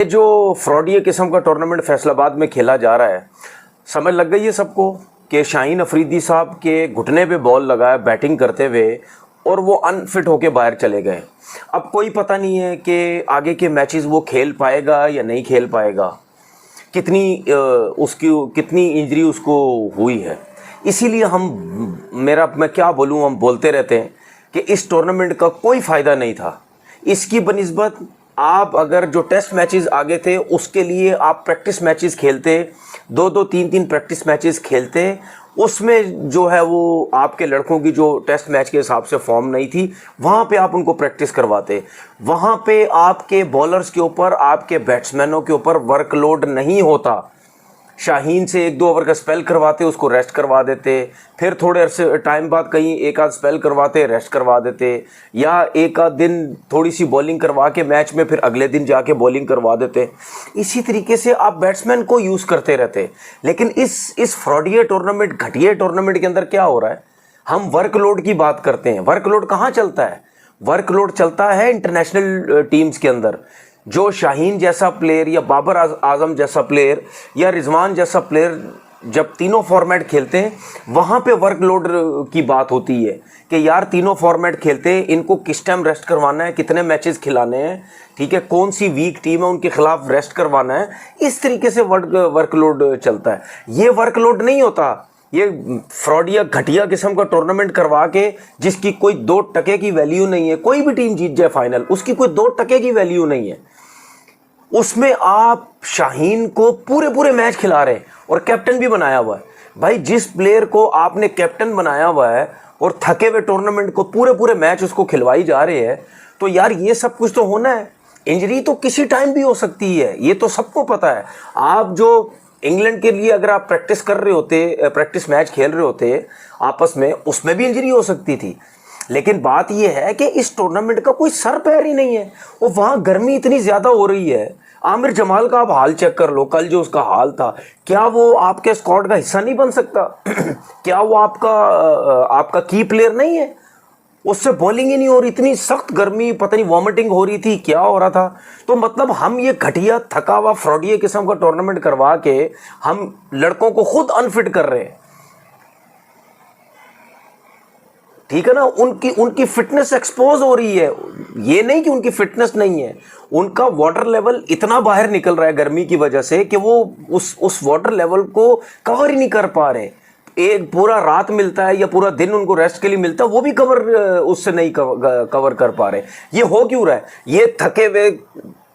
ये जो फ्रॉडी किस्म का टूर्नामेंट फैसलाबाद में खेला जा रहा है, समझ लग गई है सबको कि शाहीन अफरीदी साहब के घुटने पे बॉल लगा है बैटिंग करते हुए और वो अनफिट होके बाहर चले गए। अब कोई पता नहीं है कि आगे के मैचेस वो खेल पाएगा या नहीं खेल पाएगा, कितनी इंजरी उसको हुई है। इसीलिए मैं क्या बोलूँ, हम बोलते रहते हैं कि इस टूर्नामेंट का कोई फ़ायदा नहीं था। इसकी बनिस्बत आप अगर जो टेस्ट मैचेस आगे थे उसके लिए आप प्रैक्टिस मैचेस खेलते, 2-2 3-3 प्रैक्टिस मैचेस खेलते, उसमें जो है वो आपके लड़कों की जो टेस्ट मैच के हिसाब से फॉर्म नहीं थी वहाँ पे आप उनको प्रैक्टिस करवाते। वहाँ पे आपके बॉलर्स के ऊपर, आपके बैट्समैनों के ऊपर वर्कलोड नहीं होता। शाहीन से 1-2 ओवर का स्पेल करवाते, उसको रेस्ट करवा देते, फिर थोड़े अरसे टाइम बाद कहीं एक आध स्पेल करवाते, रेस्ट करवा देते, या एक आध दिन थोड़ी सी बॉलिंग करवा के मैच में फिर अगले दिन जाके बॉलिंग करवा देते। इसी तरीके से आप बैट्समैन को यूज़ करते रहते। लेकिन इस फ्रॉडिया टूर्नामेंट, घटिया टूर्नामेंट के अंदर क्या हो रहा है, हम वर्कलोड की बात करते हैं। वर्कलोड कहाँ चलता है? वर्कलोड चलता है इंटरनेशनल टीम्स के अंदर। जो शाहीन जैसा प्लेयर या बाबर आजम जैसा प्लेयर या रिजवान जैसा प्लेयर जब तीनों फॉर्मेट खेलते हैं, वहाँ पे वर्कलोड की बात होती है कि यार तीनों फॉर्मेट खेलते हैं, इनको किस टाइम रेस्ट करवाना है, कितने मैचेस खिलाने हैं, ठीक है, कौन सी वीक टीम है उनके खिलाफ रेस्ट करवाना है। इस तरीके से वर्कलोड चलता है। ये वर्कलोड नहीं होता। ये फ्रॉडिया घटिया किस्म का टूर्नामेंट करवा के जिसकी कोई 2 टके की वैल्यू नहीं है, कोई भी टीम जीत जाए फाइनल, उसकी कोई 2 टके की वैल्यू नहीं है। उसमें आप शाहीन को पूरे मैच खिला रहे हैं और कैप्टन भी बनाया हुआ है। भाई, जिस प्लेयर को आपने कैप्टन बनाया हुआ है और थके हुए टूर्नामेंट को पूरे मैच उसको खिलवाई जा रहे हैं, तो यार ये सब कुछ तो होना है। इंजरी तो किसी टाइम भी हो सकती है, ये तो सबको पता है। आप जो इंग्लैंड के लिए अगर आप प्रैक्टिस कर रहे होते, प्रैक्टिस मैच खेल रहे होते आपस में, उसमें भी इंजरी हो सकती थी। लेकिन बात यह है कि इस टूर्नामेंट का कोई सर पैर ही नहीं है और वहाँ गर्मी इतनी ज़्यादा हो रही है। आमिर जमाल का आप हाल चेक कर लो, कल जो उसका हाल था, क्या वो आपके स्क्वाड का हिस्सा नहीं बन सकता? क्या वो आपका की प्लेयर नहीं है? उससे बॉलिंग ही नहीं हो रही, इतनी सख्त गर्मी, पता नहीं वॉमिटिंग हो रही थी, क्या हो रहा था। तो मतलब हम ये घटिया थका हुआ फ्रॉडिया किस्म का टूर्नामेंट करवा के हम लड़कों को खुद अनफिट कर रहे हैं, ठीक है ना। उनकी फिटनेस एक्सपोज हो रही है। ये नहीं कि उनकी फिटनेस नहीं है, उनका वाटर लेवल इतना बाहर निकल रहा है गर्मी की वजह से कि वो उस वाटर लेवल को कवर ही नहीं कर पा रहे। एक पूरा रात मिलता है या पूरा दिन उनको रेस्ट के लिए मिलता है, वो भी उससे नहीं कवर कर पा रहे। ये हो क्यों रहा है? ये थके हुए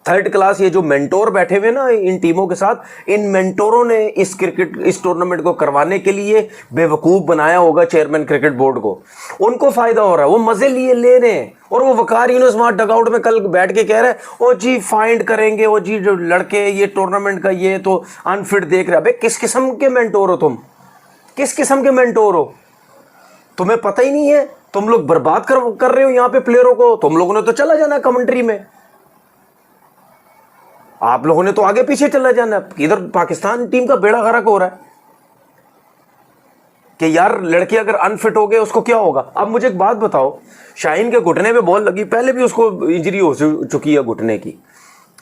थर्ड क्लास ये जो मेंटोर बैठे हुए ना इन टीमों के साथ, इन मेंटोरों ने इस टूर्नामेंट को करवाने के लिए बेवकूफ़ बनाया होगा चेयरमैन क्रिकेट बोर्ड को। उनको फ़ायदा हो रहा है, वो मज़े ले रहे हैं। और वो वकार यूनुस वहाँ डगआउट में कल बैठ के कह रहे हैं, ओ जी फाइंड करेंगे, ओ जी जो लड़के ये टूर्नामेंट का ये तो अनफिट देख रहे हैं। अबे किस किस्म के मेंटोर हो तुम? किस किस्म के मेंटोर हो? तुम्हें पता ही नहीं है? तुम लोग बर्बाद कर रहे हो यहाँ पे प्लेयरों को। तुम लोगों ने तो चला जाना कमेंट्री में, आप लोगों ने तो आगे पीछे चला जाना। इधर पाकिस्तान टीम का बेड़ा गर्क हो रहा है कि यार लड़के अगर अनफिट हो गए उसको क्या होगा। अब मुझे एक बात बताओ, शाहीन के घुटने पे बॉल लगी, पहले भी उसको इंजरी हो चुकी है घुटने की,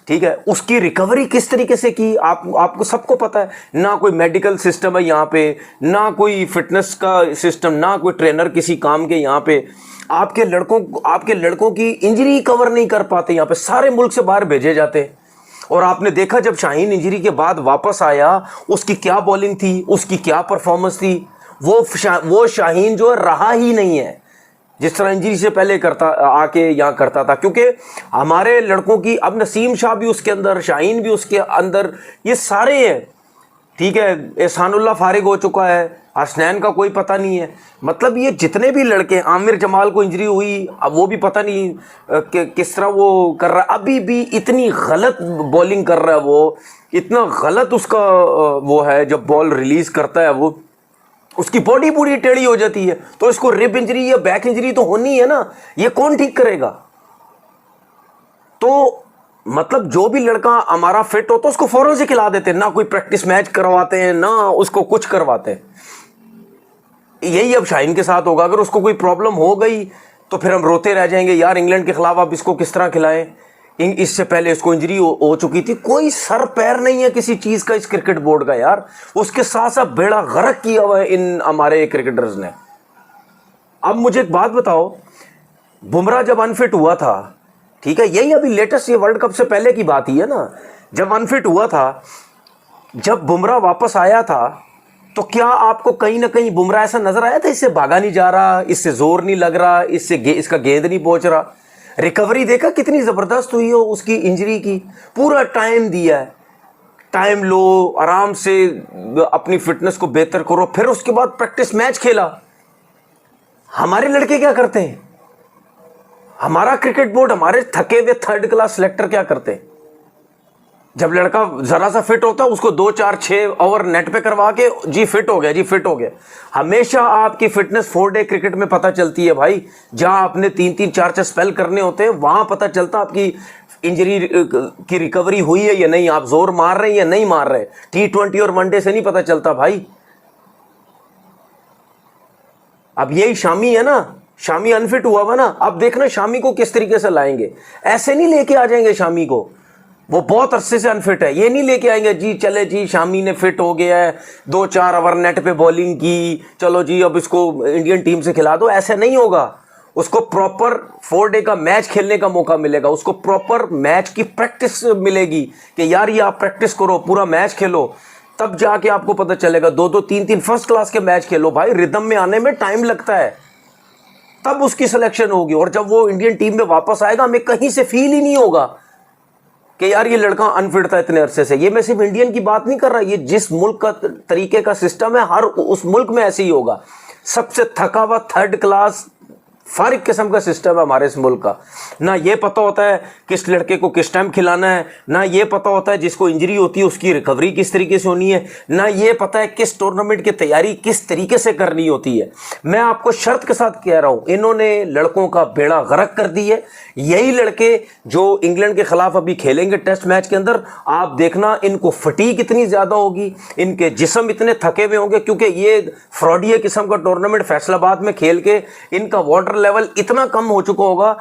ठीक है। उसकी रिकवरी किस तरीके से की आपको सबको पता है। ना कोई मेडिकल सिस्टम है यहाँ पे, ना कोई फिटनेस का सिस्टम, ना कोई ट्रेनर किसी काम के यहाँ पे। आपके लड़कों की इंजरी कवर नहीं कर पाते, यहाँ पे सारे मुल्क से बाहर भेजे जाते। और आपने देखा जब शाहीन इंजरी के बाद वापस आया, उसकी क्या बॉलिंग थी, उसकी क्या परफॉर्मेंस थी। वो शाहीन जो रहा ही नहीं है जिस तरह इंजरी से पहले आके यहाँ करता था। क्योंकि हमारे लड़कों की, अब नसीम शाह भी उसके अंदर, शाहीन भी उसके अंदर, ये सारे हैं, ठीक है। एहसानुल्लाह फारिग हो चुका है, हसनैन का कोई पता नहीं है। मतलब ये जितने भी लड़के, आमिर जमाल को इंजरी हुई, अब वो भी पता नहीं किस तरह वो कर रहा है। अभी भी इतनी गलत बॉलिंग कर रहा है वो, इतना गलत उसका वो है, जब बॉल रिलीज़ करता है वो उसकी बॉडी पूरी टेढ़ी हो जाती है। तो इसको रिब इंजरी या बैक इंजरी तो होनी है ना, ये कौन ठीक करेगा? तो मतलब जो भी लड़का हमारा फिट हो तो उसको फौरन से खिला देते हैं, ना कोई प्रैक्टिस मैच करवाते हैं, ना उसको कुछ करवाते हैं। यही अब शाहीन के साथ होगा। अगर उसको कोई प्रॉब्लम हो गई तो फिर हम रोते रह जाएंगे, यार इंग्लैंड के खिलाफ आप इसको किस तरह खिलाएं। इससे पहले इसको इंजरी हो चुकी थी। कोई सर पैर नहीं है किसी चीज का इस क्रिकेट बोर्ड का यार। उसके साथ साथ बेड़ा गर्क किया हुआ है इन हमारे क्रिकेटर्स ने। अब मुझे एक बात बताओ, बुमराह जब अनफिट हुआ था, ठीक है, यही अभी लेटेस्ट, ये वर्ल्ड कप से पहले की बात ही है ना, जब अनफिट हुआ था, जब बुमराह वापस आया था, तो क्या आपको कहीं ना कहीं बुमराह ऐसा नजर आया था इससे भागा नहीं जा रहा, इससे जोर नहीं लग रहा, इसका गेंद नहीं पहुंच रहा? रिकवरी देखा कितनी जबरदस्त हुई हो उसकी इंजरी की, पूरा टाइम दिया है, टाइम लो, आराम से अपनी फिटनेस को बेहतर करो, फिर उसके बाद प्रैक्टिस मैच खेला। हमारे लड़के क्या करते हैं, हमारा क्रिकेट बोर्ड, हमारे थके हुए थर्ड क्लास सिलेक्टर क्या करते हैं? जब लड़का जरा सा फिट होता है उसको 2 4 6 ओवर नेट पे करवा के जी फिट हो गया, जी फिट हो गया। हमेशा आपकी फिटनेस 4 डे क्रिकेट में पता चलती है भाई। जहां आपने 3 4 4 स्पेल करने होते हैं वहां पता चलता आपकी इंजरी की रिकवरी हुई है या नहीं, आप जोर मार रहे हैं या नहीं मार रहे। T20 और वनडे से नहीं पता चलता भाई। अब यही शामी है ना, शामी अनफिट हुआ हुआ ना, अब देखना शामी को किस तरीके से लाएंगे। ऐसे नहीं लेके आ जाएंगे शामी को, वो बहुत अरसे से अनफिट है, ये नहीं लेके आएंगे जी चले जी शामी ने फिट हो गया है, 2 4 ओवर नेट पे बॉलिंग की, चलो जी अब इसको इंडियन टीम से खिला दो। ऐसे नहीं होगा। उसको प्रॉपर 4 डे का मैच खेलने का मौका मिलेगा, उसको प्रॉपर मैच की प्रैक्टिस मिलेगी कि यार ये आप प्रैक्टिस करो, पूरा मैच खेलो, तब जाके आपको पता चलेगा। 2 2 3 3 फर्स्ट क्लास के मैच खेलो भाई, रिदम में आने में टाइम लगता है, तब उसकी सिलेक्शन होगी। और जब वो इंडियन टीम में वापस आएगा हमें कहीं से फील ही नहीं होगा कि यार ये लड़का अनफिट था इतने अरसे से। ये मैं सिर्फ इंडियन की बात नहीं कर रहा, ये जिस मुल्क का तरीके का सिस्टम है हर उस मुल्क में ऐसे ही होगा। सबसे थका हुआ थर्ड क्लास फारिग किस्म का सिस्टम है हमारे इस मुल्क का। ना ये पता होता है किस लड़के को किस टाइम खिलाना है, ना ये पता होता है जिसको इंजरी होती है उसकी रिकवरी किस तरीके से होनी है, ना ये पता है किस टूर्नामेंट की तैयारी किस तरीके से करनी होती है। मैं आपको शर्त के साथ कह रहा हूं, इन्होंने लड़कों का बेड़ा गर्क कर दी है। यही लड़के जो इंग्लैंड के खिलाफ अभी खेलेंगे टेस्ट मैच के अंदर, आप देखना इनको फटीग इतनी ज्यादा होगी, इनके जिस्म इतने थके हुए होंगे, क्योंकि ये फ्रॉडिया किस्म का टूर्नामेंट फैसलाबाद में खेल के इनका वाटर लेवल इतना कम हो चुका होगा